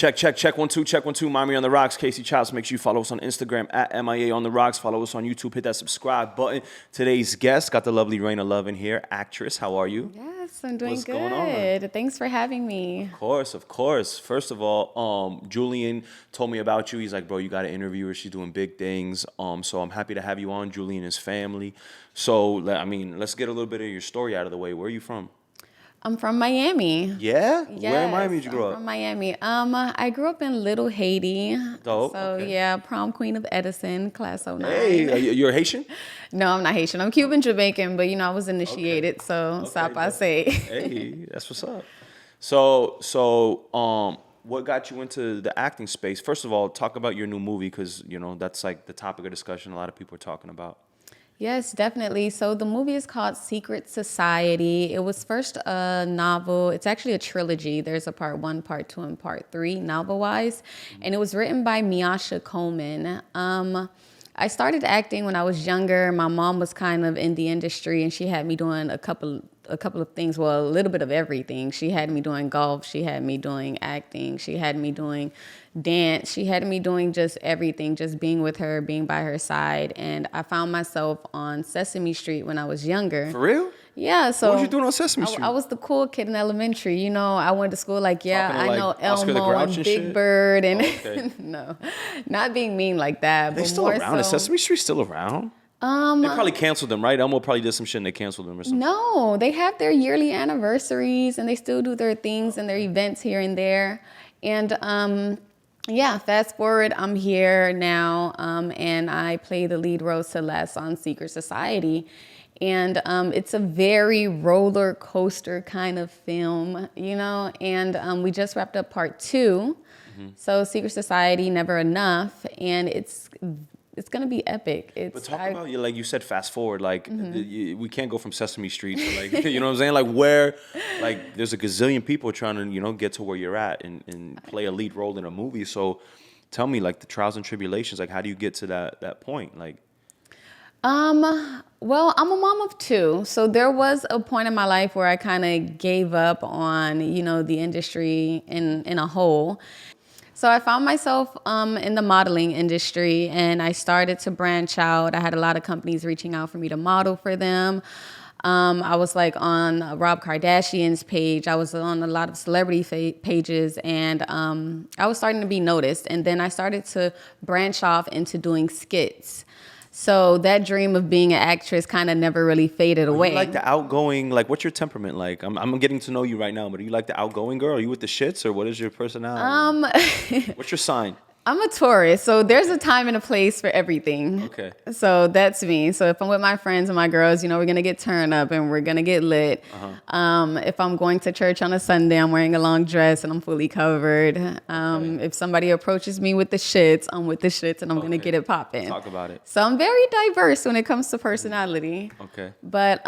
Check 1 2, check 1 2. Mommy on the Rocks. Casey Chops. Make sure you follow us on Instagram at MIA on the Rocks. Follow us on YouTube. Hit that subscribe button. Today's guest got the lovely Reyna Love in here. Actress, how are you? Yes, I'm doing What's good. going on? Thanks for having me. Of course. First of all, Julian told me about you. He's like, bro, you got to interview her. She's doing big things. So I'm happy to have you on, Julian and his family. So, I mean, let's get a little bit of your story out of the way. Where are you from? I'm from Miami. Yeah? Yes, Where in Miami did you grow I'm up? from Miami. I grew up in Little Haiti. Dope. So Okay. yeah, prom queen of Edison, class '09. Hey, you're Haitian? No, I'm not Haitian. I'm Cuban Jamaican, but I was initiated, so ça passe. Hey, that's what's up. So, what got you into the acting space? First of all, talk about your new movie because that's like the topic of discussion. A lot of people are talking about. Yes, definitely. So the movie is called Secret Society. It was first a novel. It's actually a trilogy. There's a part 1, part 2, and part 3, novel-wise. And it was written by Miasha Coleman. I started acting when I was younger. My mom was kind of in the industry, and she had me doing a couple of things. Well, a little bit of everything. She had me doing golf. She had me doing acting. She had me doing dance. She had me doing just everything, just being with her, being by her side. And I found myself on Sesame Street when I was younger. For real? Yeah. So what was you doing on Sesame Street? I was the cool kid in elementary. I went to school like, yeah, Talking to, I know Oscar the Elmo Grouch and and Big shit? Bird. And Okay. No, not being mean like that. They but still more around? Is so, Sesame Street still around? They probably canceled them, right? Elmo probably did some shit and they canceled them or something. No, they have their yearly anniversaries and they still do their things and their events here and there. And yeah, fast forward, I'm here now, and I play the lead role Celeste on Secret Society. And it's a very roller coaster kind of film, and we just wrapped up part 2. Mm-hmm. So Secret Society, Never Enough, and it's going to be epic. But talk about, like you said, fast forward. Like, we can't go from Sesame Street to, like, you know what I'm saying? Like, where, like, there's a gazillion people trying to, get to where you're at and play a lead role in a movie. So tell me, like, the trials and tribulations. Like, how do you get to that point? Like, well, I'm a mom of 2. So there was a point in my life where I kind of gave up on, the industry in a whole. So I found myself in the modeling industry and I started to branch out. I had a lot of companies reaching out for me to model for them. I was like on Rob Kardashian's page. I was on a lot of celebrity pages and I was starting to be noticed. And then I started to branch off into doing skits. So that dream of being an actress kind of never really faded away. You like the outgoing, like, what's your temperament like? I'm getting to know you right now, but are you like the outgoing girl? Are you with the shits or what is your personality? What's your sign? I'm a Taurus, so there's a time and a place for everything. Okay. So that's me. So if I'm with my friends and my girls, we're going to get turned up and we're going to get lit. Uh-huh. If I'm going to church on a Sunday, I'm wearing a long dress and I'm fully covered. Okay. If somebody approaches me with the shits, I'm with the shits and I'm going to get it popping. Talk about it. So I'm very diverse when it comes to personality. Okay. But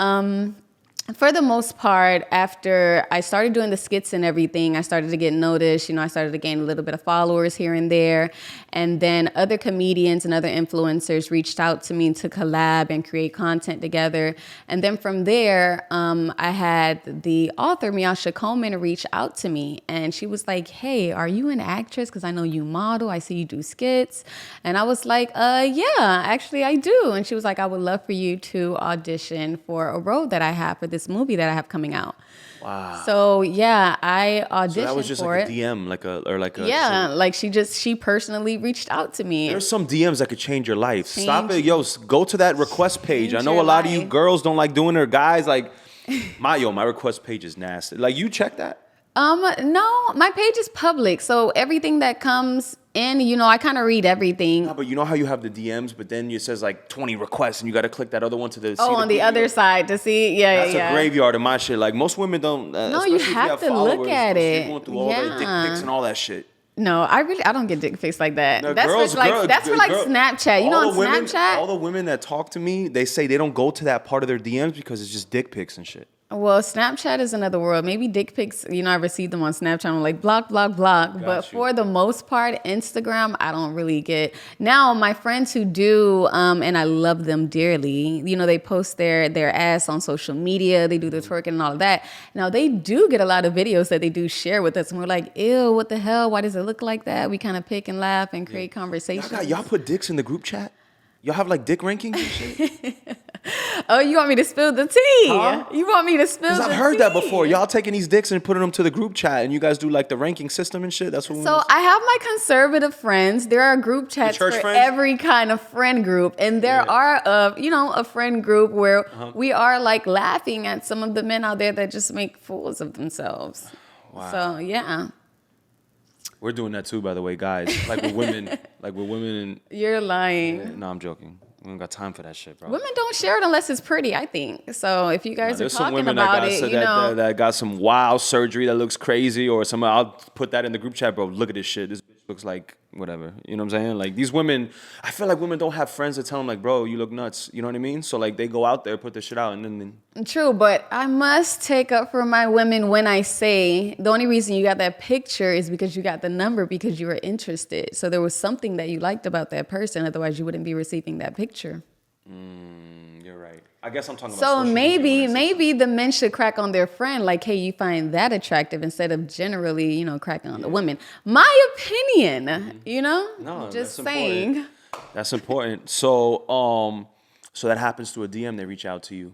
for the most part, after I started doing the skits and everything, I started to get noticed. I started to gain a little bit of followers here and there. And then other comedians and other influencers reached out to me to collab and create content together. And then from there, I had the author, Miasha Coleman, reach out to me. And she was like, hey, are you an actress? Because I know you model. I see you do skits. And I was like, yeah, actually I do. And she was like, I would love for you to audition for a role that I have for this movie that I have coming out. Wow. So yeah, I auditioned for it. So that was just like a DM, yeah, like she personally reached out to me. There's some DMs that could change your life. Stop it, yo. Go to that request page. I know a lot of you girls don't like doing it. Guys, like my request page is nasty. Like, you check that? No, my page is public, so everything that comes in, I kind of read everything. No, but you know how you have the DMs, but then it says like 20 requests, and you got to click that other one to on the other side to see. Yeah, That's a graveyard of my shit. Like, most women don't. No, you have to look at it. You're going through all the dick pics and all that shit. No, I don't get dick pics like that. No, that's girls, for Snapchat. On Snapchat? All the women that talk to me, they say they don't go to that part of their DMs because it's just dick pics and shit. Well, Snapchat is another world. Maybe dick pics, I receive them on Snapchat. I'm like, block, block, block. But for the most part, Instagram, I don't really get. Now, my friends who do, and I love them dearly, they post their ass on social media. They do the twerking and all of that. Now, they do get a lot of videos that they do share with us. And we're like, ew, what the hell? Why does it look like that? We kind of pick and laugh and create conversations. Y'all put dicks in the group chat? Y'all have like dick rankings and shit? Oh, you want me to spill the tea? Huh? You want me to spill the tea? Because I've heard that before. Y'all taking these dicks and putting them to the group chat, and you guys do like the ranking system and shit. That's what. So I have my conservative friends. There are group chats for every kind of friend group, and there are a friend group where we are like laughing at some of the men out there that just make fools of themselves. Wow. So yeah. We're doing that too, by the way, guys. Like with women, and you're lying. Yeah, no, I'm joking. We don't got time for that shit, bro. Women don't share it unless it's pretty, I think. So if you guys are talking about it, that got some wild surgery that looks crazy, or I'll put that in the group chat, bro. Look at this shit. This bitch looks like whatever. You know what I'm saying? Like these women, I feel like women don't have friends that tell them like, bro, you look nuts. You know what I mean? So like they go out there, put this shit out, and then. True, but I must take up for my women when I say the only reason you got that picture is because you got the number because you were interested. So there was something that you liked about that person. Otherwise, you wouldn't be receiving that picture. You're right. I guess I'm talking about. So maybe the men should crack on their friend, like, hey, you find that attractive instead of generally, cracking on the women. My opinion, No, just saying. Important. That's important. So that happens through a DM. They reach out to you.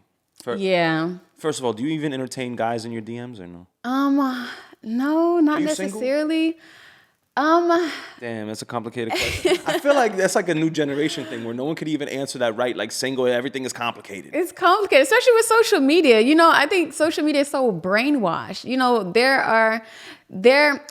First of all, do you even entertain guys in your DMs or no? No, not necessarily. Damn, that's a complicated question. I feel like that's like a new generation thing where no one could even answer that right. Like single, everything is complicated. It's complicated, especially with social media. I think social media is so brainwashed.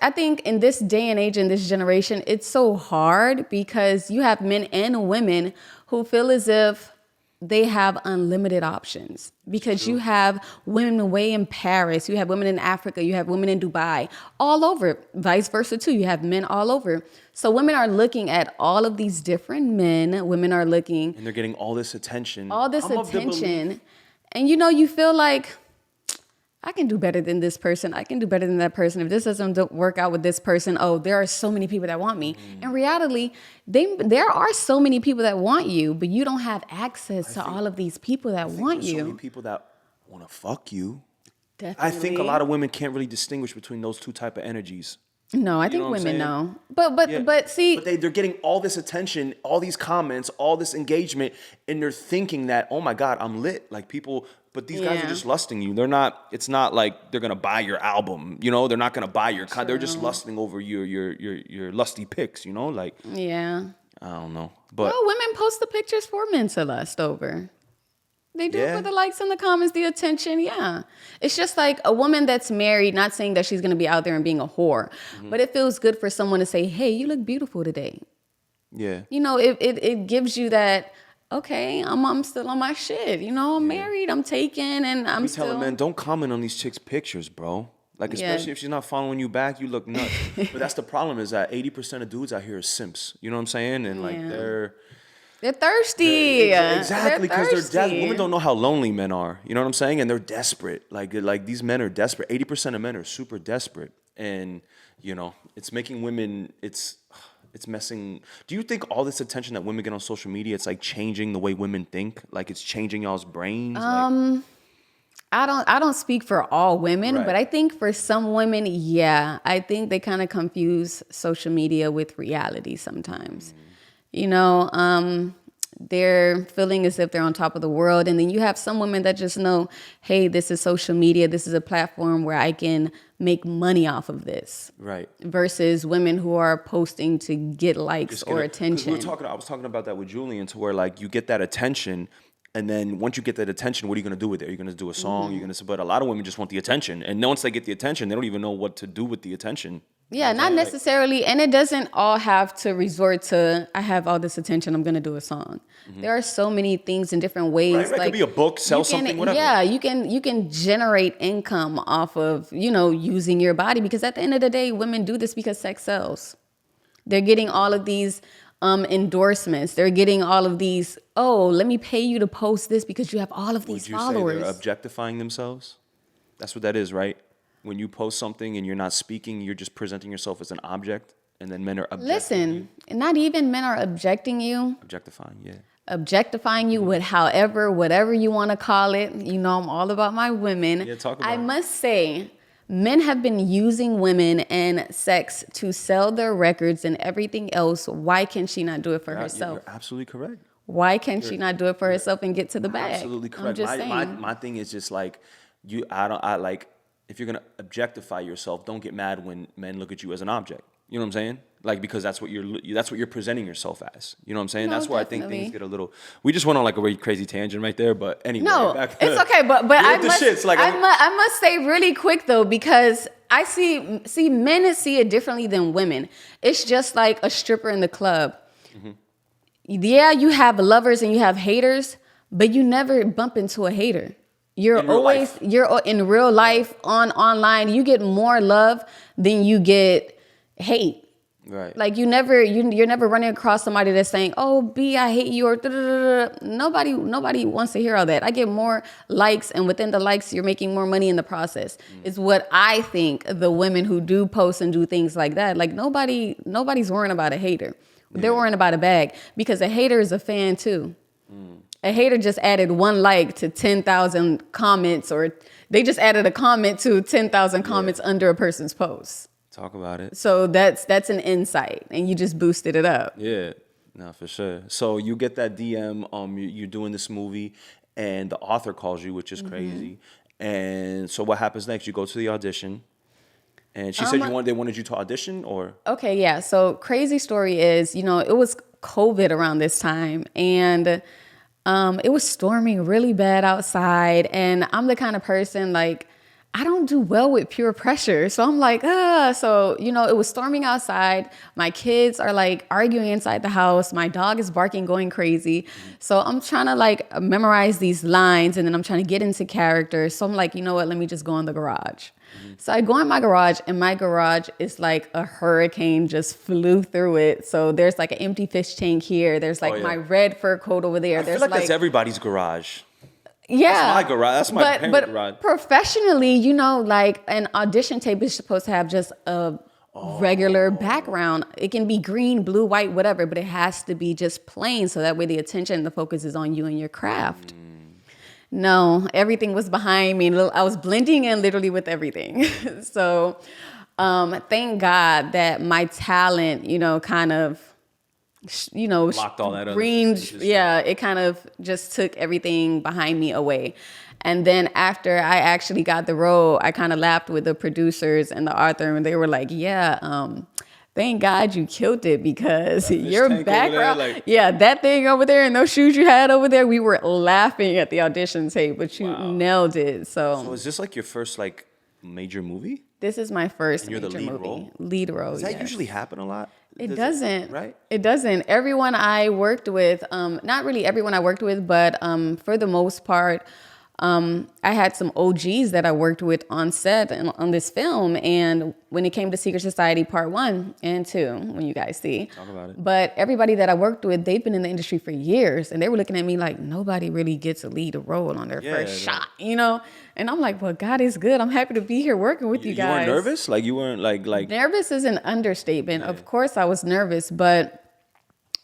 I think in this day and age, in this generation, it's so hard because you have men and women who feel as if they have unlimited options because you have women away in Paris, you have women in Africa, you have women in Dubai, all over, vice versa too. You have men all over. So women are looking at all of these different men. Women are looking. And they're getting all this attention. And you feel like, I can do better than this person. I can do better than that person. If this doesn't work out with this person, there are so many people that want me. In reality, there are so many people that want you, but you don't have access to all of these people that want you. So many people that want to fuck you. Definitely. I think a lot of women can't really distinguish between those two type of energies. No, I think women know. But see. But they're getting all this attention, all these comments, all this engagement, and they're thinking that, oh my God, I'm lit. Like people, but these guys are just lusting you. It's not like they're going to buy your album. They're not going to buy your content. They're just lusting over your lusty pics, like. Yeah. I don't know. But women post the pictures for men to lust over. They do it for the likes and the comments, the attention. Yeah. It's just like a woman that's married, not saying that she's going to be out there and being a whore, but it feels good for someone to say, hey, you look beautiful today. Yeah. It gives you that, okay, I'm still on my shit. I'm married, I'm taken, and I'm still. telling men, don't comment on these chicks' pictures, bro. Like, especially if she's not following you back, you look nuts. But that's the problem is that 80% of dudes out here are simps. You know what I'm saying? And like they're thirsty. Exactly, because women don't know how lonely men are. You know what I'm saying? And they're desperate. Like these men are desperate. 80% of men are super desperate, and it's making women. It's messing. Do you think all this attention that women get on social media, it's like changing the way women think? Like it's changing y'all's brains? I don't speak for all women, but I think for some women, I think they kind of confuse social media with reality sometimes. They're feeling as if they're on top of the world. And then you have some women that just know, hey, this is social media. This is a platform where I can make money off of this. Right. Versus women who are posting to get likes or attention. I was talking about that with Julian, to where like you get that attention. And then once you get that attention, what are you going to do with it? Are you going to do a song? But a lot of women just want the attention. And once they get the attention, they don't even know what to do with the attention. Yeah, not necessarily. And it doesn't all have to resort to, I have all this attention, I'm going to do a song. There are so many things in different ways. Right. Like, it could be a book, sell something, whatever. Yeah, you can generate income off of, using your body. Because at the end of the day, women do this because sex sells. They're getting all of these endorsements. They're getting all of these, let me pay you to post this because you have all of these followers. Would you say they're objectifying themselves? That's what that is, right? When you post something and you're not speaking, you're just presenting yourself as an object, and then men are Listen, not even men are objecting you. objectifying, yeah. Objectifying you with whatever you want to call it. You know, I'm all about my women. Yeah, talk about I it. must say, men have been using women and sex to sell their records and everything else. Why can she not do it for herself? You're absolutely correct. Why can't she not do it for herself and get to the bag? Absolutely correct. I'm just saying. My thing is just like I like, if you're gonna objectify yourself, don't get mad when men look at you as an object. You know what I'm saying? Like, because that's what you're presenting yourself as. You know what I'm saying? No, That's where definitely. I think things get a little. We just went on like a really crazy tangent right there, but anyway. No, back it's okay, but I the must, shits, like, I must say really quick though, because I see men see it differently than women. It's just like a stripper in the club. Mm-hmm. Yeah, you have lovers and you have haters, but you never bump into a hater. You're in real life, online. You get more love than you get hate. Right. Like you're never running across somebody that's saying, "Oh, B, I hate you," or nobody wants to hear all that. I get more likes, and within the likes, you're making more money in the process. Is what I think. The women who do post and do things like that, like nobody's worrying about a hater. They're worrying about a bag, because a hater is a fan too. A hater just added one like to 10,000 comments, or they just added a comment to 10,000 comments under a person's post. Talk about it. So that's an insight, and you just boosted it up. Yeah, no, for sure. So you get that DM, you're doing this movie, and the author calls you, which is crazy. And so what happens next? You go to the audition, and she said they wanted you to audition, or? Okay, yeah. So crazy story is, it was COVID around this time, and it was storming really bad outside, and I'm the kind of person, like, I don't do well with pure pressure. So I'm like, So, it was storming outside. My kids are like arguing inside the house. My dog is barking, going crazy. So I'm trying to like memorize these lines, and then I'm trying to get into character. So I'm like, you know what? Let me just go in the garage. So I go in my garage, and my garage is like a hurricane just flew through it. So there's like an empty fish tank here. There's like my red fur coat over there. I feel like that's everybody's garage. Yeah. That's my garage. That's my parents' garage. But professionally, like an audition tape is supposed to have just a regular background. It can be green, blue, white, whatever, but it has to be just plain, so that way the attention, the focus is on you and your craft. No, everything was behind me. I was blending in literally with everything. So thank God that my talent, kind of, locked all that green, it kind of just took everything behind me away. And then after I actually got the role, I kind of laughed with the producers and the author, and they were like, thank God you killed it, because your background, that thing over there and those shoes you had over there, we were laughing at the audition tape, but you nailed it. So is this like your first like major movie? This is my first major movie. Role? Lead role. Does that usually happen a lot? It doesn't. Right? It doesn't. Everyone I worked with, not really everyone I worked with, but for the most part, I had some OGs that I worked with on set and on this film. And when it came to Secret Society Part 1 and 2, when you guys see. Talk about it. But everybody that I worked with, they've been in the industry for years. And they were looking at me like, nobody really gets to lead a role on their first shot, And I'm like, well, God is good. I'm happy to be here working with you guys. You weren't nervous? Like, you weren't like... Nervous is an understatement. Yeah. Of course I was nervous, but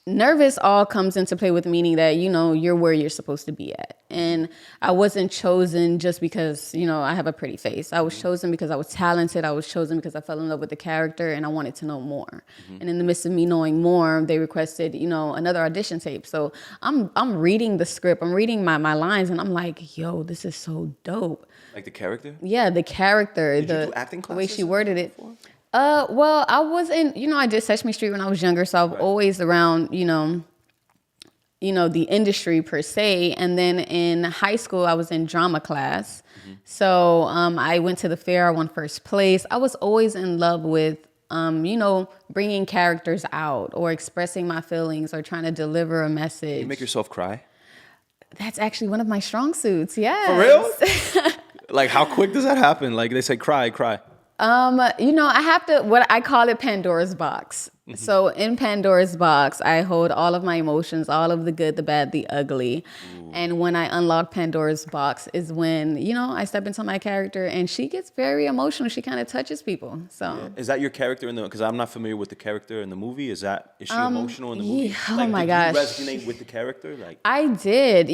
nervous all comes into play with meaning that, you're where you're supposed to be at. And I wasn't chosen just because, I have a pretty face. I was chosen because I was talented. I was chosen because I fell in love with the character and I wanted to know more. And in the midst of me knowing more, they requested, another audition tape. So I'm reading the script. I'm reading my lines, and I'm like, yo, this is so dope. Like the character? Yeah, the character. Did you do acting classes? The way she worded it. Before? Well, I wasn't, I did Sesame Street when I was younger, so I've always around, the industry per se. And then in high school, I was in drama class. So I went to the fair, I won first place. I was always in love with, bringing characters out or expressing my feelings or trying to deliver a message. You make yourself cry? That's actually one of my strong suits, yes. For real? Like, how quick does that happen? Like, they say cry. I have to, what I call it, Pandora's box. So in Pandora's box, I hold all of my emotions, all of the good, the bad, the ugly. Ooh. And when I unlock Pandora's box is when, I step into my character and she gets very emotional. She kind of touches people. So Is that your character because I'm not familiar with the character in the movie. Is she emotional in the movie? Yeah. Oh my gosh. Did you resonate with the character? I did.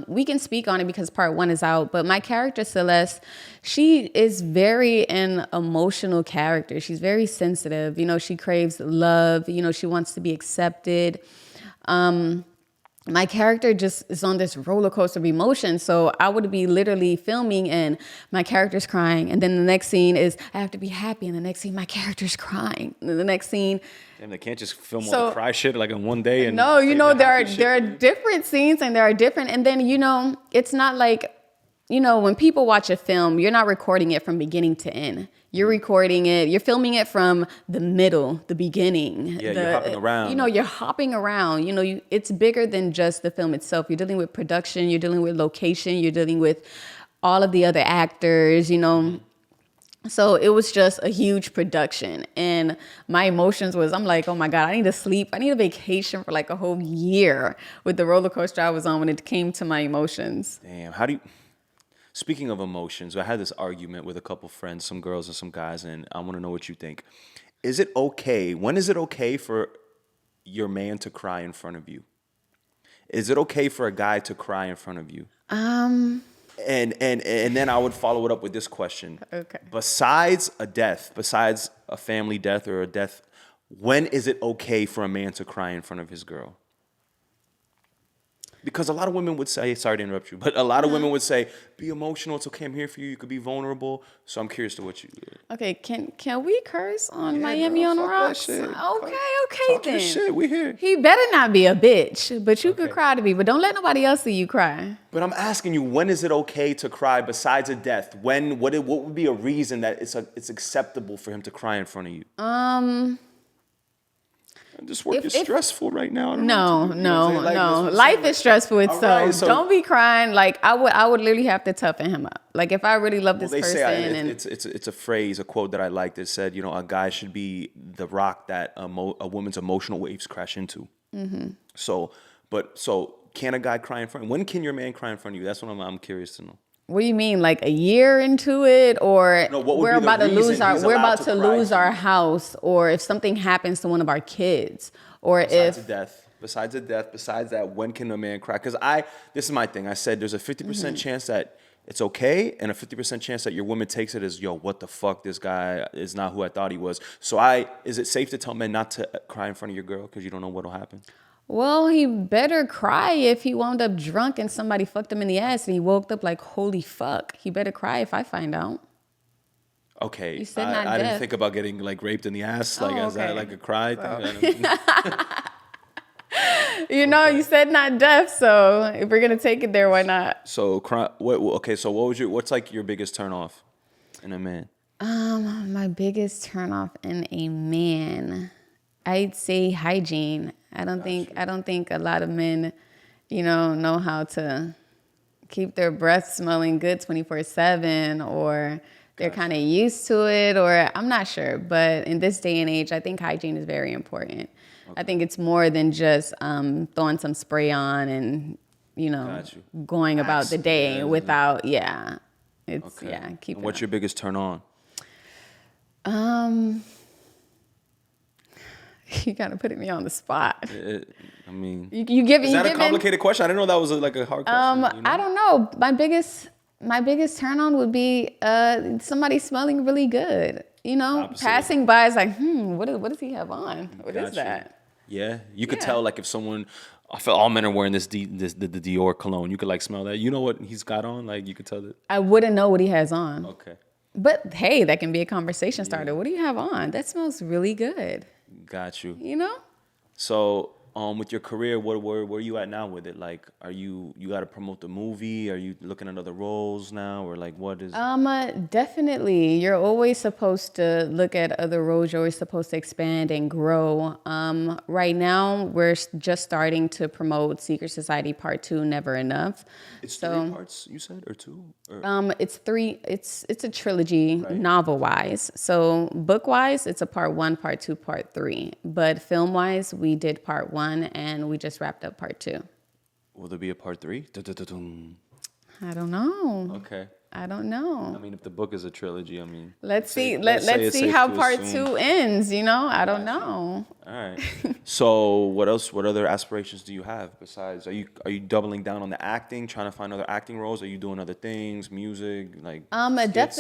We can speak on it because part 1 is out, but my character Celeste, she is very an emotional character. She's very sensitive. She craves love. She wants to be accepted. My character just is on this roller coaster of emotions. So I would be literally filming and my character's crying. And then the next scene is I have to be happy. And the next scene, my character's crying. And then the next scene. Damn, they can't just film all the cry shit in one day. And no, there are different scenes and there are different. And then, it's not like, when people watch a film, you're not recording it from beginning to end. You're recording it, you're filming it from the middle, the beginning. Yeah, you're hopping around. You're hopping around. It's bigger than just the film itself. You're dealing with production, you're dealing with location, you're dealing with all of the other actors, So it was just a huge production. And my emotions I'm like, oh my God, I need to sleep. I need a vacation for a whole year with the roller coaster I was on when it came to my emotions. Damn, speaking of emotions, I had this argument with a couple friends, some girls and some guys, and I want to know what you think. When is it okay for your man to cry in front of you? Is it okay for a guy to cry in front of you? And then I would follow it up with this question. Okay. Besides a family death or a death, when is it okay for a man to cry in front of his girl? Because a lot of women would say, sorry to interrupt you, but a lot of women would say, be emotional, it's okay, I'm here for you, you could be vulnerable. So I'm curious to what you... Okay, can we curse on Miami on the Rocks? Okay, Talk then. Your shit, we here. He better not be a bitch, but you could cry to me, but don't let nobody else see you cry. But I'm asking you, when is it okay to cry besides a death? What would be a reason that it's acceptable for him to cry in front of you? This work is stressful right now. No. Life is stressful itself. Right, so don't be crying. I would literally have to toughen him up. If I really love this person. It's a phrase, a quote that I like that said, a guy should be the rock that a woman's emotional waves crash into. Mm-hmm. So can a guy cry in front? When can your man cry in front of you? That's what I'm curious to know. What do you mean, a year into it, or we're about to lose our house, or if something happens to one of our kids, or besides that, when can a man cry? Because this is my thing. I said there's a 50% chance that it's okay, and a 50% chance that your woman takes it as, yo, what the fuck, this guy is not who I thought he was. So is it safe to tell men not to cry in front of your girl because you don't know what'll happen? Well, he better cry if he wound up drunk and somebody fucked him in the ass and he woke up like, holy fuck. He better cry if I find out. Okay. You said I didn't think about getting raped in the ass. Is that a cry thing? You said not deaf, so if we're gonna take it there, why not? So cry. What's your biggest turn off in a man? My biggest turn off in a man, I'd say hygiene. I don't think a lot of men, know how to keep their breath smelling good 24/7, or they're kind of used to it, or I'm not sure. But in this day and age, I think hygiene is very important. Okay. I think it's more than just throwing some spray on and, going about the day without, keep. And what's your biggest turn on? You kind of putting me on the spot. You is that a complicated question? I didn't know that was a hard question. I don't know. My biggest turn on would be somebody smelling really good. Passing by is like, what does he have on? What is that? Yeah, you could tell if someone. I feel all men are wearing the Dior cologne. You could smell that. You know what he's got on? You could tell that. I wouldn't know what he has on. Okay. But hey, that can be a conversation starter. What do you have on? That smells really good. Got you. You know? So with your career, where are you at now with it? Like, you got to promote the movie? Are you looking at other roles now, or like what is? Definitely. You're always supposed to look at other roles. You're always supposed to expand and grow. Right now, we're just starting to promote Secret Society Part 2, Never Enough. It's three parts, you said, or two? Or? It's three. It's a trilogy, Right. novel wise. So book wise, it's a part 1, part 2, part 3. But film wise, we did part 1 and we just wrapped up part 2. Will there be a part 3? Dun-dun-dun-dun. I don't know. Okay. I don't know. I mean, if the book is a trilogy, I mean, Let's see. let's say Let's it's see safe how to part assume. 2 ends. You know, I don't know. All right. So, what else? What other aspirations do you have besides? Are you doubling down on the acting, trying to find other acting roles? Are you doing other things, music, like? Skits?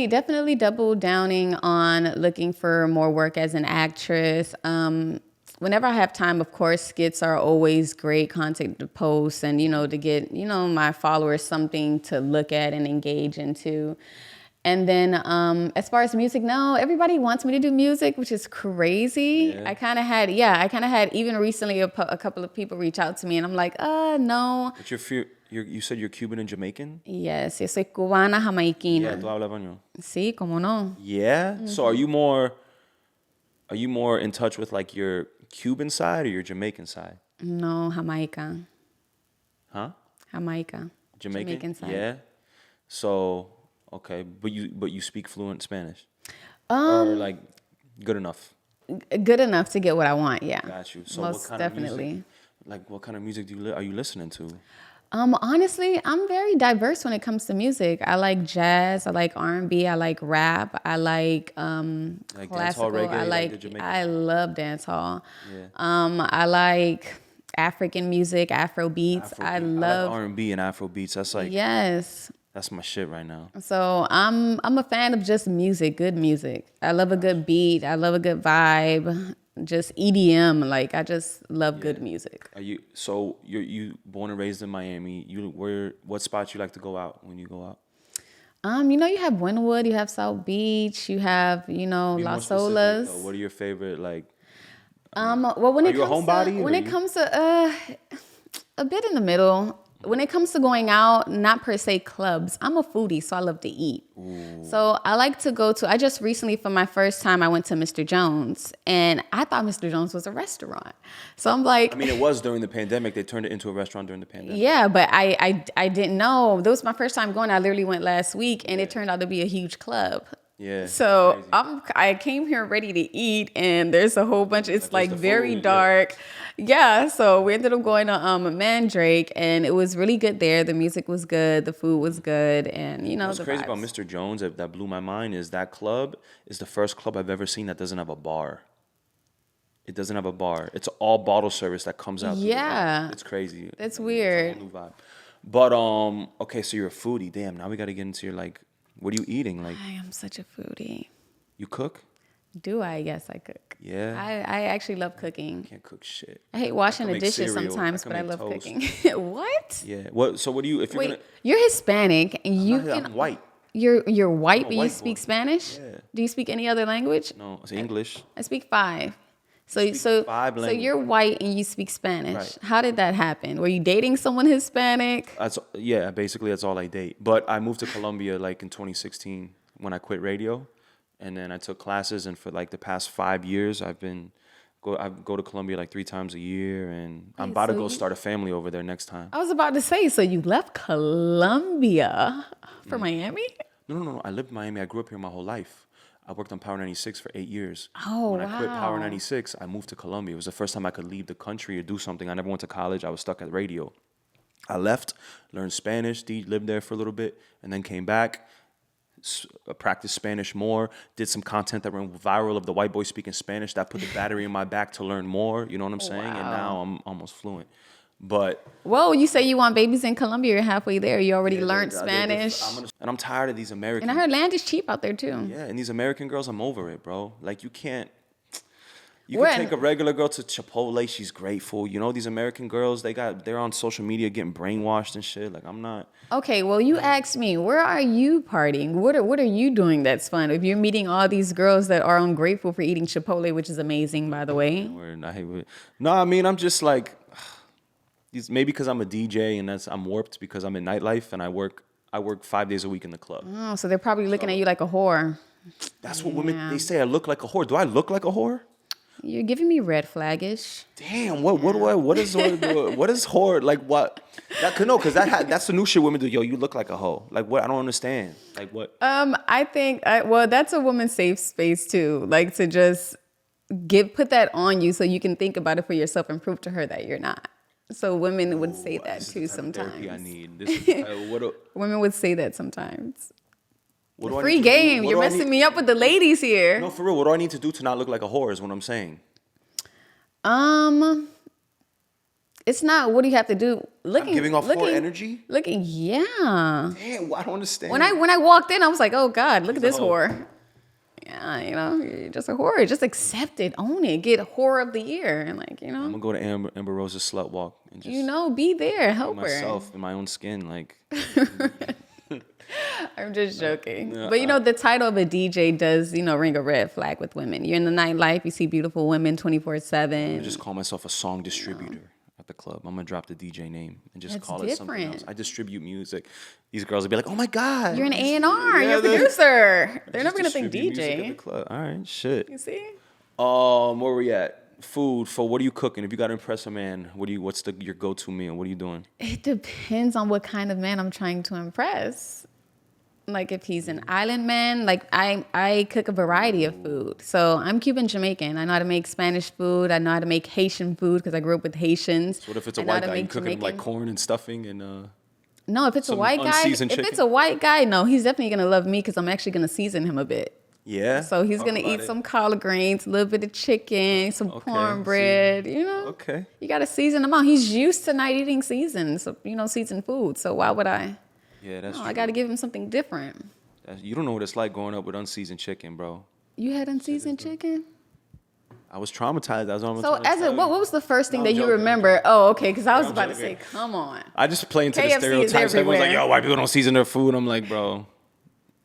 Definitely double downing on looking for more work as an actress. Whenever I have time, of course, skits are always great content to post and, to get, my followers something to look at and engage into. And then as far as music, no, everybody wants me to do music, which is crazy. Yeah. I kind of had even recently a couple of people reach out to me and I'm like, no. But you said you're Cuban and Jamaican? Yes, yo soy cubana jamaiquina. Yeah, tú hablas español. Sí, cómo no. Yeah. So are you more in touch with like your Cuban side or your Jamaican side? No, Jamaica. Huh? Jamaica. Jamaican? Jamaican side. Yeah. So okay, but you speak fluent Spanish, or like good enough. Good enough to get what I want, yeah. Got you. So Most what kind definitely. of music? Like what kind of music are you listening to? Honestly, I'm very diverse when it comes to music. I like jazz, I like R&B, I like rap, I like Like classical. dancehall, reggae, I like the Jamaican. I love dancehall. Yeah. I like African music, Afro beats. I love like R&B and Afro beats. That's like yes. that's my shit right now. So I'm a fan of just music, good music. I love a good beat. I love a good vibe. Just EDM. Like I just love good music. You're born and raised in Miami. What spots you like to go out when you go out? You have Wynwood, you have South Beach, you have, Be more Las specific, Olas. though. What are your favorite like? Well, when Are it you a comes homebody, to when or it you- comes to a bit in the middle. When it comes to going out, not per se clubs, I'm a foodie, so I love to eat. Ooh. So I like to I just recently, for my first time, I went to Mr. Jones, and I thought Mr. Jones was a restaurant. So I'm like, I mean, it was during the pandemic. They turned it into a restaurant during the pandemic. yeah, but I didn't know. That was my first time going. I literally went last week, and it turned out to be a huge club. Yeah. So crazy. I came here ready to eat, and there's a whole bunch. It's Like, like just the very food, yeah. dark. Yeah. So we ended up going to Mandrake, and it was really good there. The music was good, the food was good, and What's the crazy vibes. about Mr. Jones that blew my mind is that club is the first club I've ever seen that doesn't have a bar. It doesn't have a bar. It's all bottle service that comes out. through the Yeah. bar. It's crazy. That's It's a weird. whole new vibe. But okay, so you're a foodie. Damn. Now we got to get into your like, what are you eating? Like, I am such a foodie. you cook? Do I? Yes, I cook. Yeah. I actually love cooking. Can't cook shit. I hate washing the make dishes cereal. sometimes, I but I can love make toast. cooking. What? Yeah. What? So what do you? If you're Wait, gonna, you're Hispanic, and you I'm can. white. You're white, I'm a but you white speak boy. Spanish? Yeah. Do you speak any other language? No, it's English. I speak 5. So speak so 5 so languages. you're white and you speak Spanish. Right. How did that happen? Were you dating someone Hispanic? Basically that's all I date. But I moved to Colombia like in 2016 when I quit radio, and then I took classes, and for like the past 5 years I go to Colombia like 3 times a year, and I'm Wait, about to so go you- start a family over there next time. I was about to say, so you left Colombia for Miami? No. I lived in Miami. I grew up here my whole life. I worked on Power 96 for 8 years. Oh, When I quit Power wow. 96, I moved to Colombia. It was the first time I could leave the country or do something. I never went to college. I was stuck at radio. I left, learned Spanish, lived there for a little bit, and then came back, practiced Spanish more, did some content that went viral of the white boy speaking Spanish. That put the battery in my back to learn more. You know what I'm saying? And Wow. now I'm almost fluent. But Whoa, you say you want babies in Colombia. You're halfway there. You already learned Spanish. I'm tired of these Americans. And I heard land is cheap out there too. Yeah, and these American girls, I'm over it, bro. Like you can't You can take a regular girl to Chipotle. She's grateful. You know, these American girls, they're on social media getting brainwashed and shit. Like, I'm not. Okay, well, you asked me, where are you partying? What are you doing that's fun? If you're meeting all these girls that are ungrateful for eating Chipotle, which is amazing, by the way. No, I mean, I'm just like, maybe because I'm a DJ and I'm warped because I'm in nightlife and I work 5 days a week in the club. Oh, so they're probably looking at you like a whore. That's what women, they say I look like a whore. Do I look like a whore? You're giving me red flaggish. What is whore? Like what? Because that's the new shit women do. Yo, you look like a hoe. Like what? I don't understand. Like what? I think, that's a woman's safe space too. Like to just put that on you so you can think about it for yourself and prove to her that you're not. So women would say that too sometimes. Therapy I need. Women would say that sometimes. Free game. You're messing me up with the ladies here. No, for real. What do I need to do to not look like a whore is what I'm saying. It's not what do you have to do. I'm giving off whore energy? Yeah. Damn, I don't understand. When I walked in, I was like, oh God, look at this whore. Yeah, you're just a whore. Just accept it, own it, get whore of the year. And I'm gonna go to Amber Rose's slut walk and just be there, help her. Myself in my own skin, like I'm just joking. Yeah, but the title of a DJ does, ring a red flag with women. You're in the nightlife, you see beautiful women 24/7. I just call myself a song distributor at the club. I'm gonna drop the DJ name and just call it something else. I distribute music. These girls will be like, "Oh my God, you're an A&R, you're a producer." They're never gonna think DJ. At the club. All right, shit. You see? Where we at? Food. For what are you cooking? If you gotta impress a man, what's your go-to meal? What are you doing? It depends on what kind of man I'm trying to impress. Like if he's an island man, like I cook a variety of food. So I'm Cuban Jamaican. I know how to make Spanish food. I know how to make Haitian food because I grew up with Haitians. So what if it's a white guy? You cooking like corn and stuffing and No, if it's a white guy, no, he's definitely gonna love me because I'm actually gonna season him a bit. Yeah. So he's gonna eat some collard greens, a little bit of chicken, some cornbread. Okay. You gotta season him out. He's used to not eating seasoned food. So why would I? Yeah, that's true. I got to give him something different. You don't know what it's like growing up with unseasoned chicken, bro. You had unseasoned chicken? I was traumatized. What was the first thing that you remember? Oh, okay, because I was about to say, come on. I just play into the stereotypes. Everyone's like, yo, white people don't season their food. I'm like, bro,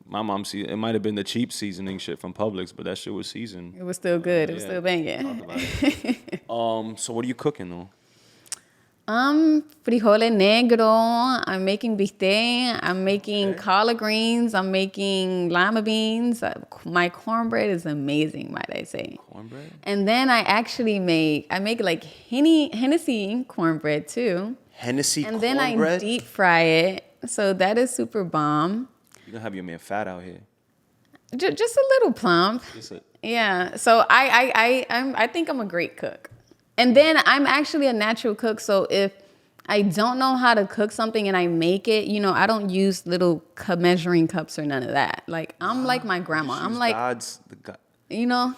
my mom it might have been the cheap seasoning shit from Publix, but that shit was seasoned. It was still good. It was still banging. So what are you cooking though? Frijoles negro. I'm making bistec. I'm making collard greens. I'm making lima beans. My cornbread is amazing, might I say. Cornbread? And then I make like Hennessy cornbread too. Hennessy cornbread? And then I deep fry it. So that is super bomb. You're gonna have your man fat out here. Just a little plump. Yeah. So I think I'm a great cook. And then I'm actually a natural cook, so if I don't know how to cook something and I make it, I don't use little measuring cups or none of that. Like, I'm like my grandma. I'm like, Damn.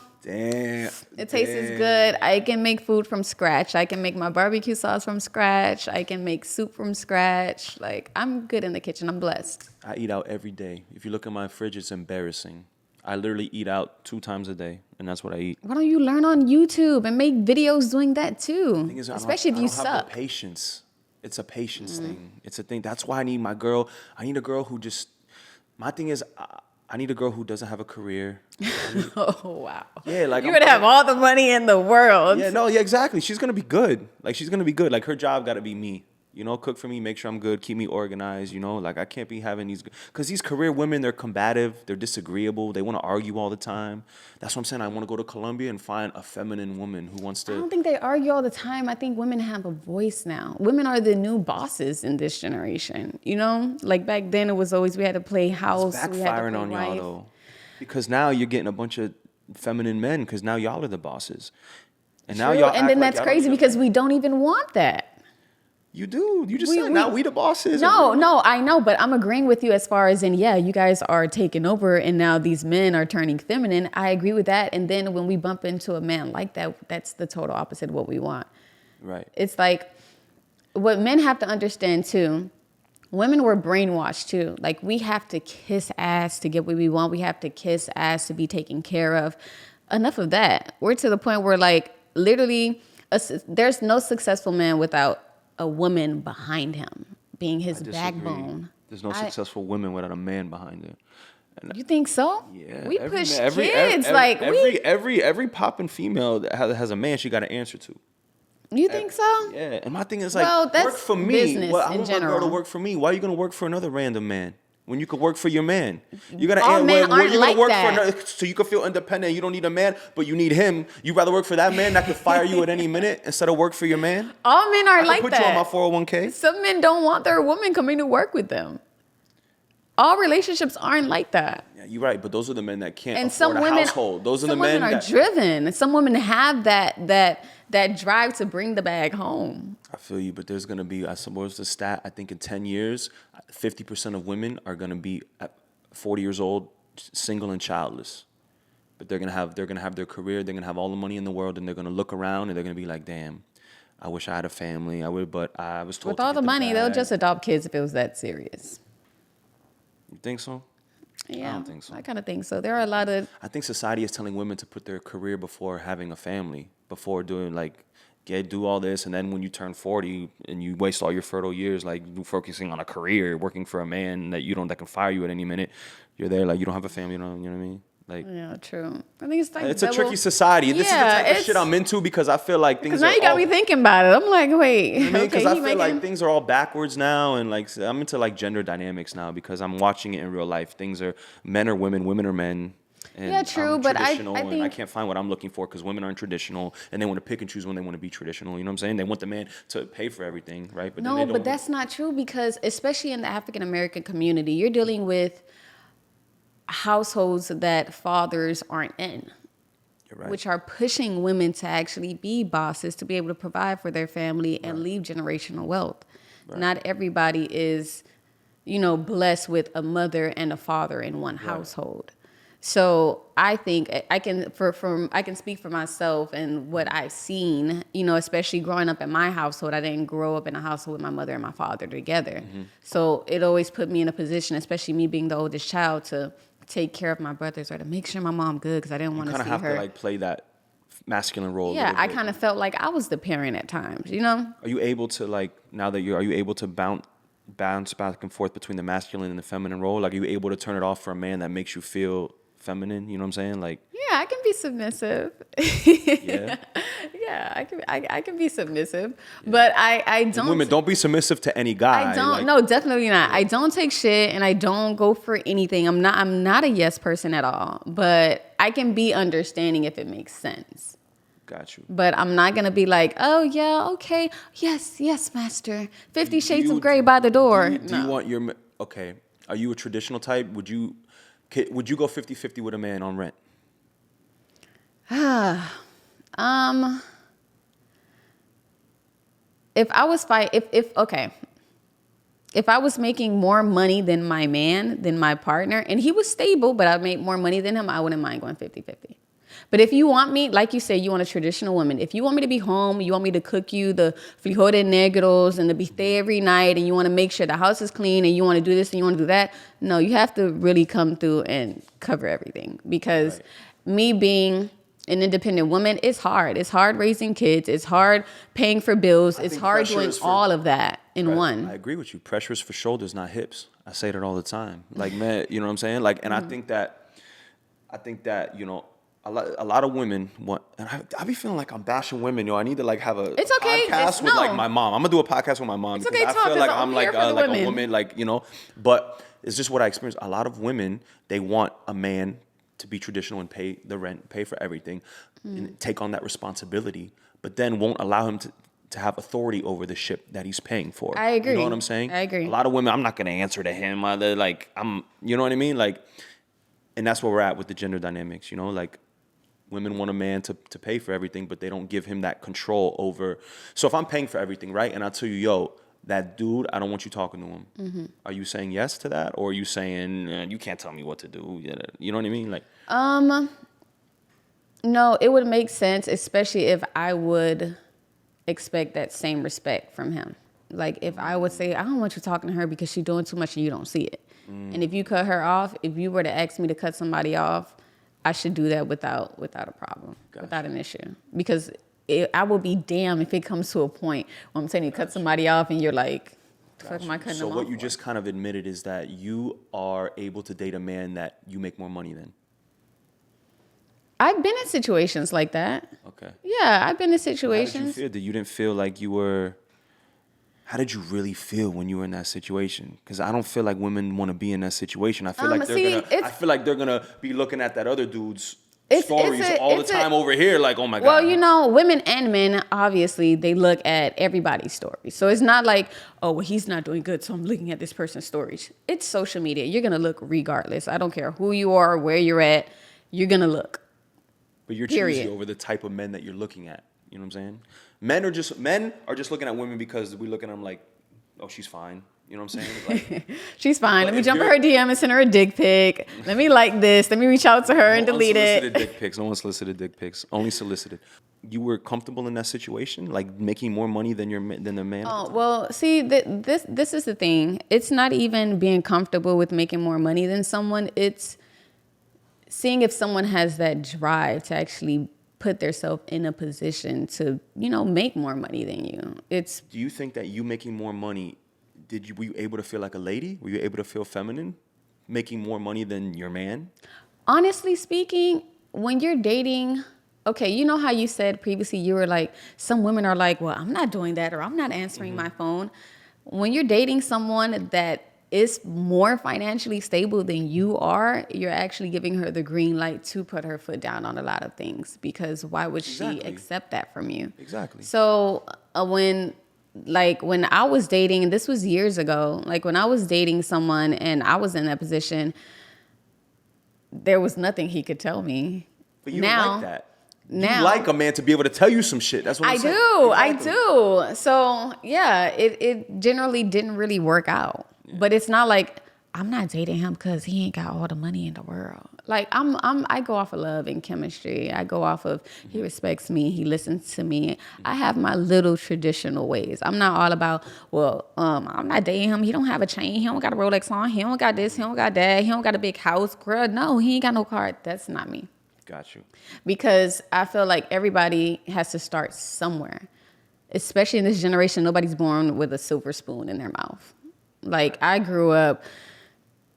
It tastes good. I can make food from scratch. I can make my barbecue sauce from scratch. I can make soup from scratch. Like, I'm good in the kitchen. I'm blessed. I eat out every day. If you look at my fridge, it's embarrassing. I literally eat out 2 times a day, and that's what I eat. Why don't you learn on YouTube and make videos doing that too? Especially if you suck. I don't have the patience. It's a patience thing. It's a thing. That's why I need my girl. I need a girl who just. My thing is, I need a girl who doesn't have a career. Oh wow. Yeah, like you're gonna have all the money in the world. Yeah, exactly. She's gonna be good. Like her job gotta be me. Cook for me, make sure I'm good, keep me organized, like I can't be having because these career women, they're combative, they're disagreeable, they want to argue all the time. That's what I'm saying. I want to go to Colombia and find a feminine woman who wants to. I don't think they argue all the time. I think women have a voice now. Women are the new bosses in this generation, Like back then it was always, we had to play house. It's backfiring on y'all though. Because now you're getting a bunch of feminine men because now y'all are the bosses. And now y'all and then that's crazy because we don't even want that. You do. You just said now we the bosses. No, I know, but I'm agreeing with you as far as in, you guys are taking over and now these men are turning feminine. I agree with that. And then when we bump into a man like that, that's the total opposite of what we want. Right. It's like what men have to understand too. Women were brainwashed too. Like we have to kiss ass to get what we want. We have to kiss ass to be taken care of. enough of that. We're to the point where like literally there's no successful man without a woman behind him being his backbone. There's no successful women without a man behind it. You think so? Yeah, we push kids like every popping female that has a man she got to answer to. You think so? Yeah, and my thing is like, that's work for me. business Well, I in want my girl general. to work for me. Why are you gonna work for another random man when you could work for your man? You gotta All men aren't you like gonna work that. for another, so you can feel independent. You don't need a man, but you need him. You rather work for that man that could fire you at any minute instead of work for your man. All men aren't I like put that. you on my 401k. Some men don't want their woman coming to work with them. All relationships aren't like that. Yeah, you're right, but those are the men that can't And afford some a women, household. Those are some the men women are that driven. Some women have that drive to bring the bag home. I feel you, but there's gonna be, I suppose the stat, I think in 10 years, 50% of women are gonna be at 40 years old, single and childless. But they're gonna have their career, they're gonna have all the money in the world, and they're gonna look around and they're gonna be like, damn, I wish I had a family. But I was told With to all get the money, they'll bag. just adopt kids if it was that serious. You think so? Yeah, I don't think so. I kind of think so. There are a lot of I think society is telling women to put their career before having a family, before doing like, do all this, and then when you turn 40 and you waste all your fertile years like focusing on a career, working for a man that can fire you at any minute, you're there like you don't have a family, you know what I mean? Like, yeah, true. I think it's like it's a tricky society. This is the type of shit I'm into because I feel like things. Because now you got me thinking about it. I'm like, wait, because I feel like things are all backwards now, and like I'm into like gender dynamics now because I'm watching it in real life. Things are men are women, women are men. And yeah, true, I'm but I think and I can't find what I'm looking for because women aren't traditional, and they want to pick and choose when they want to be traditional. You know what I'm saying? They want the man to pay for everything, right? But no, but that's not true because especially in the African American community, you're dealing with households that fathers aren't in. Right. Which are pushing women to actually be bosses, to be able to provide for their family and leave generational wealth. Right. Not everybody is, blessed with a mother and a father in one household. So I think I can speak for myself and what I've seen, especially growing up in my household. I didn't grow up in a household with my mother and my father together. Mm-hmm. So it always put me in a position, especially me being the oldest child, to take care of my brothers or to make sure my mom good because I didn't want to see her. You kind of have to like play that masculine role. Yeah, I kind of felt like I was the parent at times, Are you able to like are you able to bounce back and forth between the masculine and the feminine role? Like, are you able to turn it off for a man that makes you feel feminine? You know what I'm saying? Like, yeah, I can be submissive. Yeah. Yeah, I can be submissive, but I don't. Women, don't be submissive to any guy. I don't. No, definitely not. I don't take shit, and I don't go for anything. I'm not a yes person at all. But I can be understanding if it makes sense. Got you. But I'm not gonna be like, oh yeah, okay, yes, master. 50 Shades of Grey by the door. Do you want your okay? Are you a traditional type? Would you go 50-50 with a man on rent? If I was making more money than my man, than my partner, and he was stable, but I made more money than him, I wouldn't mind going 50-50. But if you want me, like you said, you want a traditional woman. If you want me to be home, you want me to cook you the frijoles negros and the bistec every night, and you want to make sure the house is clean, and you want to do this and you want to do that, no, you have to really come through and cover everything. Because me being an independent woman, it's hard. It's hard raising kids. It's hard paying for bills. It's hard doing all of that in one. I agree with you. Pressure is for shoulders, not hips. I say that all the time. Like, man, you know what I'm saying? Like, and I think that, a lot of women want, and I be feeling like I'm bashing women. I need to like have a podcast with like my mom. I'm gonna do a podcast with my mom because I feel like I'm like a woman, but it's just what I experienced. A lot of women, they want a man to be traditional and pay the rent, pay for everything, and take on that responsibility, but then won't allow him to have authority over the ship that he's paying for. I agree. You know what I'm saying? I agree. A lot of women, I'm not gonna answer to him. You know what I mean? Like, and that's where we're at with the gender dynamics. Like, women want a man to pay for everything, but they don't give him that control over. So if I'm paying for everything, right, and I tell you, that dude, I don't want you talking to him. Mm-hmm. Are you saying yes to that, or are you saying you can't tell me what to do? You know what I mean? Like, no, it would make sense, especially if I would expect that same respect from him. Like, if I would say, I don't want you talking to her because she's doing too much and you don't see it. And if you cut her off, if you were to ask me to cut somebody off, I should do that without a problem, Gotcha. without an issue. Because I will be damned if it comes to a point where I'm saying you cut somebody off and you're like, the fuck am I cutting them off? So what you just kind of admitted is that you are able to date a man that you make more money than. I've been in situations like that. Okay. Yeah, I've been in How did you situations. feel? You didn't feel like you were. How did you really feel when you were in that situation? Because I don't feel like women want to be in that situation. I feel like they're gonna be looking at that other dude's stories all the time over here. Like, oh my god. Well, you know, women and men, obviously, they look at everybody's stories. So it's not like, oh, well, he's not doing good, so I'm looking at this person's stories. It's social media. You're gonna look regardless. I don't care who you are, where you're at. You're gonna look. But you're choosy over the type of men that you're looking at. You know what I'm saying? Men are just looking at women because we look at them like, oh, she's fine. You know what I'm saying? Like, she's fine. Let me jump in her DM and send her a dick pic. Let me like this. Let me reach out to her and delete it. Unsolicited dick pics. No unsolicited dick pics. Only solicited. You were comfortable in that situation, like making more money than the man. Oh well, see, this is the thing. It's not even being comfortable with making more money than someone. It's seeing if someone has that drive to actually put themselves in a position to, you know, make more money than you. Do you think that you making more money, were you able to feel like a lady? Were you able to feel feminine, making more money than your man? Honestly speaking, when you're dating, okay, you know how you said previously, you were like, some women are like, well, I'm not doing that, or I'm not answering my phone. When you're dating someone that is more financially stable than you are, you're actually giving her the green light to put her foot down on a lot of things, because why would she accept that from you? Exactly. So when I was dating, and this was years ago, like when I was dating someone and I was in that position, there was nothing he could tell me. But you don't like that. You like a man to be able to tell you some shit. That's what I'm saying. I do. So yeah, it generally didn't really work out. Yeah. But it's not like I'm not dating him because he ain't got all the money in the world. Like I go off of love and chemistry. I go off of he respects me, he listens to me. I have my little traditional ways. I'm not all about, well, I'm not dating him. He don't have a chain. He don't got a Rolex on. He don't got this. He don't got that. He don't got a big house. Girl, no, he ain't got no car. That's not me. Got you. Because I feel like everybody has to start somewhere. Especially in this generation, nobody's born with a silver spoon in their mouth. Like I grew up,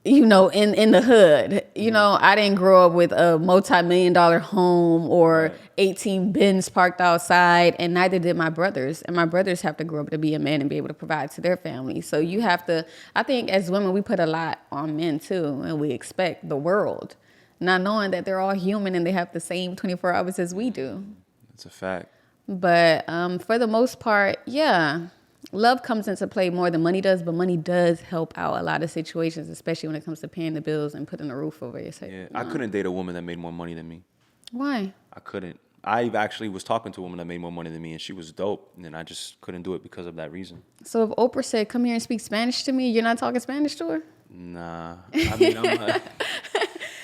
you know, in the hood. You know, I didn't grow up with a multi-million-dollar home or 18 bins parked outside, and neither did my brothers. And my brothers have to grow up to be a man and be able to provide to their family. So you have to, I think as women, we put a lot on men too, and we expect the world, not knowing that they're all human and they have the same 24 hours as we do. That's a fact. But for the most part, yeah, love comes into play more than money does, but money does help out a lot of situations, especially when it comes to paying the bills and putting a roof over your head. Yeah, I couldn't date a woman that made more money than me. Why? I couldn't. I actually was talking to a woman that made more money than me, and she was dope, and then I just couldn't do it because of that reason. So if Oprah said, come here and speak Spanish to me, you're not talking Spanish to her? Nah. I mean, I'm not.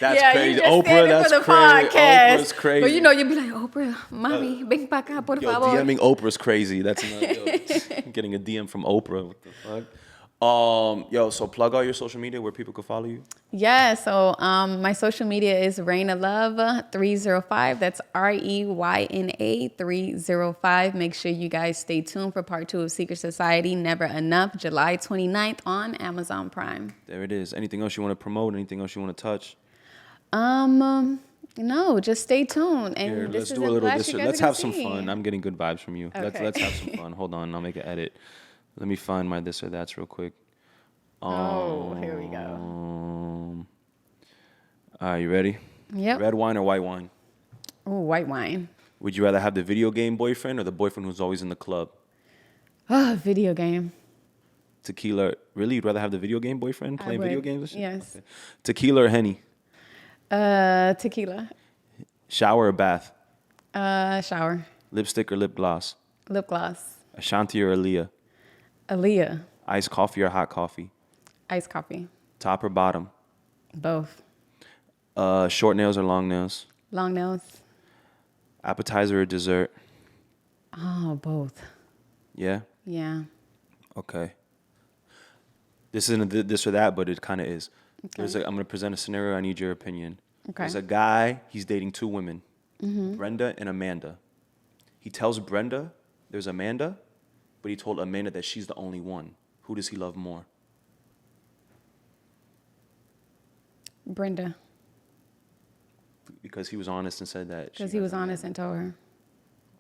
That's crazy. You just Oprah, that's for the crazy. podcast. Oprah's crazy. But you know, you'd be like, Oprah, mami, ven pa acá, por favor. DMing Oprah's crazy. That's another getting a DM from Oprah. What the fuck? So plug all your social media where people can follow you. Yeah, so my social media is Reyna Love 305. That's REYNA 305. Make sure you guys stay tuned for part 2 of Secret Society Never Enough, July 29th on Amazon Prime. There it is. Anything else you want to promote? Anything else you want to touch? No, just stay tuned. And here, let's do a little. Let's have some fun. I'm getting good vibes from you. Okay. Let's have some fun. Hold on, I'll make an edit. Let me find my this or that's real quick. Here we go. All right, you ready? Yep. Red wine or white wine? Oh, white wine. Would you rather have the video game boyfriend or the boyfriend who's always in the club? Video game. Tequila. Really? You'd rather have the video game boyfriend playing video games and shit? Yes. Okay. Tequila or Henny? Tequila. Shower or bath? Shower. Lipstick or lip gloss? Lip gloss. Ashanti or Aaliyah? Aaliyah. Iced coffee or hot coffee? Iced coffee. Top or bottom? Both. Short nails or long nails? Long nails. Appetizer or dessert? Oh, both. Yeah? Yeah. Okay. This isn't this or that, but it kind of is. Okay. I'm going to present a scenario. I need your opinion. Okay. There's a guy, he's dating 2 women, Brenda and Amanda. He tells Brenda there's Amanda, but he told Amanda that she's the only one. Who does he love more? Brenda. Because he was honest and said that. Because he was honest and told her.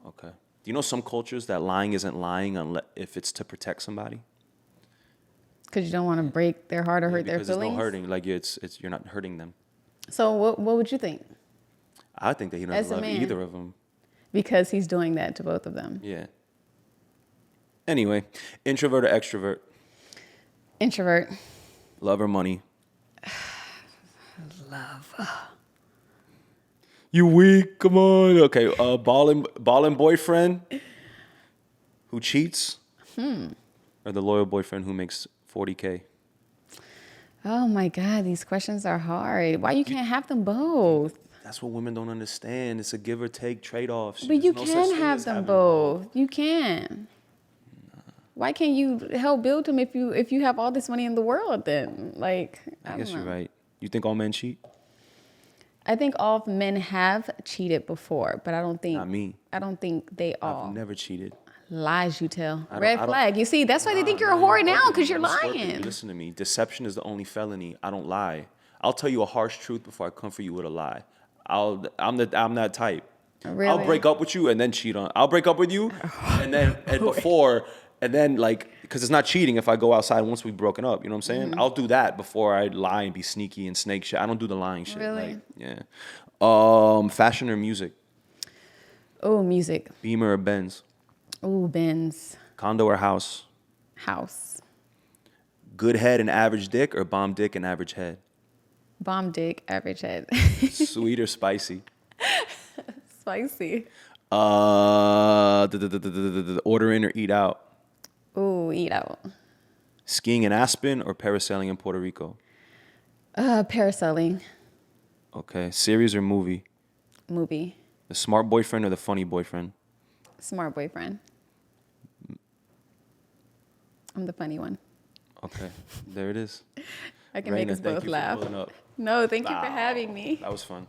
Okay. Do you know some cultures that lying isn't lying unless if it's to protect somebody? Because you don't want to break their heart or hurt their Because feelings? there's no hurting. Like it's you're not hurting them. So what would you think? I think that he As doesn't a love man. either of them. Because he's doing that to both of them. Yeah. Anyway, introvert or extrovert? Introvert. Love or money? Love. You weak. Come on. Okay. Ballin' boyfriend who cheats? Or the loyal boyfriend who makes $40K? Oh my God, these questions are hard. Why you can't have them both? That's what women don't understand. It's a give or take trade-off. But you can have them both. You can. Why can't you help build them if you have all this money in the world then? Like, I guess don't you're know. right. You think all men cheat? I think all men have cheated before, but I don't think Not me. I don't think they all. I've never cheated. Lies you tell. I Red don't- flag. You see, that's why they think you're a whore now, because you're I'm a Scorpio. lying. Listen to me. Deception is the only felony. I don't lie. I'll tell you a harsh truth before I come for you with a lie. I'm that type. Really? I'll break up with you and then cheat on. I'll break up with you and then like because it's not cheating if I go outside once we've broken up. You know what I'm saying? I'll do that before I lie and be sneaky and snake shit. I don't do the lying shit. Really? Like, yeah. Fashion or music? Oh, music. Beamer or Benz? Oh, Benz. Condo or house? House. Good head and average dick or bomb dick and average head? Bomb dick, average head. Sweet or spicy? Spicy. Order in or eat out? Ooh, eat out. Skiing in Aspen or parasailing in Puerto Rico? Parasailing. Okay. Series or movie? Movie. The smart boyfriend or the funny boyfriend? Smart boyfriend. I'm the funny one. Okay. There it is. I can Reyna, make us thank both you for laugh. pulling up. No, thank you for having me. That was fun.